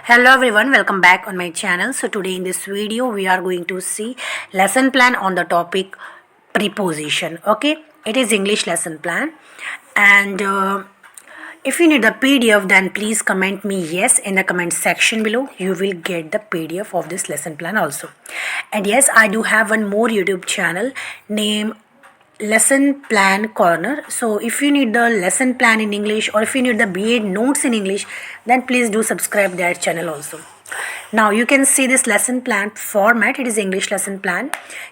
Hello everyone, welcome back on my channel. So today in this video we are going to see lesson plan on the topic preposition. Okay, it is English lesson plan, and if you need the PDF, then please comment me yes in the comment section below. You will get the PDF of this lesson plan also. And yes, I do have one more YouTube channel named Lesson Plan Corner. So if you need the lesson plan in English, or if you need the BA notes in English, then please do subscribe that channel also. Now you can see this lesson plan format. It is English lesson plan,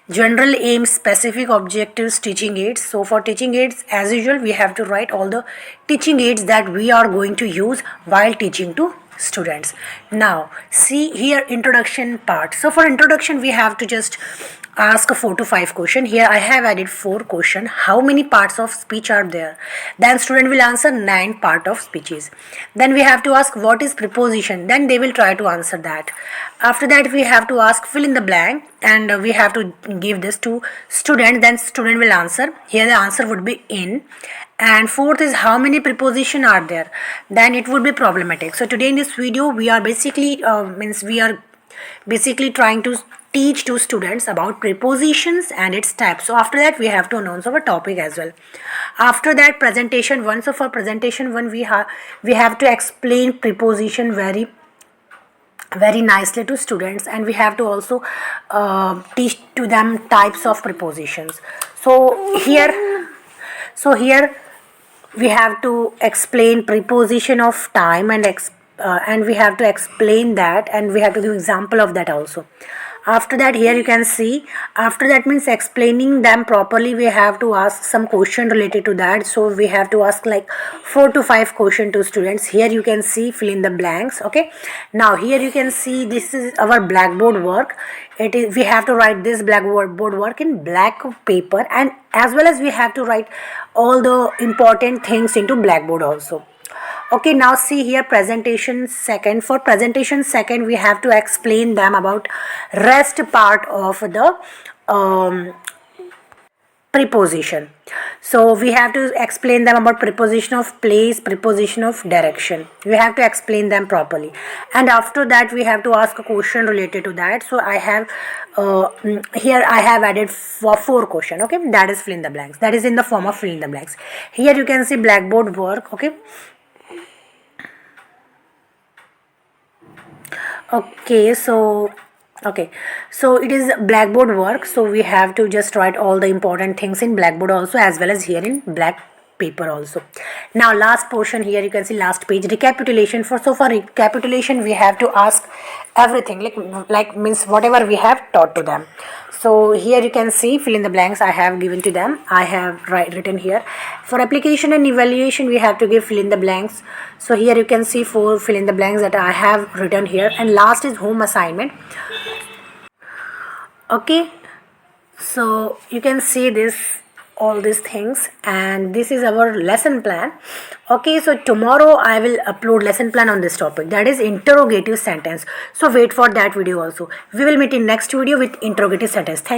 general aim, specific objectives, teaching aids. So for teaching aids, as usual, we have to write all the teaching aids that we are going to use while teaching to students. Now see here, introduction part. So for introduction we have to just ask a 4 to 5 question. Here I have added 4 question. How many parts of speech are there? Then student will answer 9 part of speeches. Then we have to ask what is preposition. Then they will try to answer that. After that we have to ask fill in the blank, and we have to give this to student. Then student will answer. Here the answer would be in. And fourth is how many preposition are there. Then it would be problematic. So today in this video we are basically trying to teach to students about prepositions and its types. So after that we have to announce our topic as well. After that presentation one, so for presentation one we have to explain preposition very nicely to students, and we have to also teach to them types of prepositions. So here we have to explain preposition of time, and we have to explain that, and we have to give example of that also. After that, here you can see, after that means explaining them properly, we have to ask some question related to that. So we have to ask like 4 to 5 question to students. Here you can see fill in the blanks. Okay, now here you can see this is our blackboard work. We have to write this blackboard work in black paper, and as well as we have to write all the important things into blackboard also. Okay, now see here presentation second. For presentation second we have to explain them about rest part of the preposition. So we have to explain them about preposition of place, preposition of direction. We have to explain them properly, and after that we have to ask a question related to that. So I have here I have added 4 question. Okay, that is fill in the blanks. That is in the form of fill in the blanks. Here you can see blackboard work. Okay, so it is blackboard work. So we have to just write all the important things in blackboard also, as well as here in black paper also. Now last portion, here you can see last page, recapitulation. For recapitulation we have to ask everything, like means whatever we have taught to them. So here you can see fill in the blanks I have given to them. I have written here. For application and evaluation we have to give fill in the blanks. So here you can see 4 fill in the blanks that I have written here, and last is home assignment. Okay, so you can see all these things, and this is our lesson plan. Okay, so tomorrow I will upload lesson plan on this topic, that is interrogative sentence. So wait for that video also. We will meet in next video with interrogative sentence. Thank you.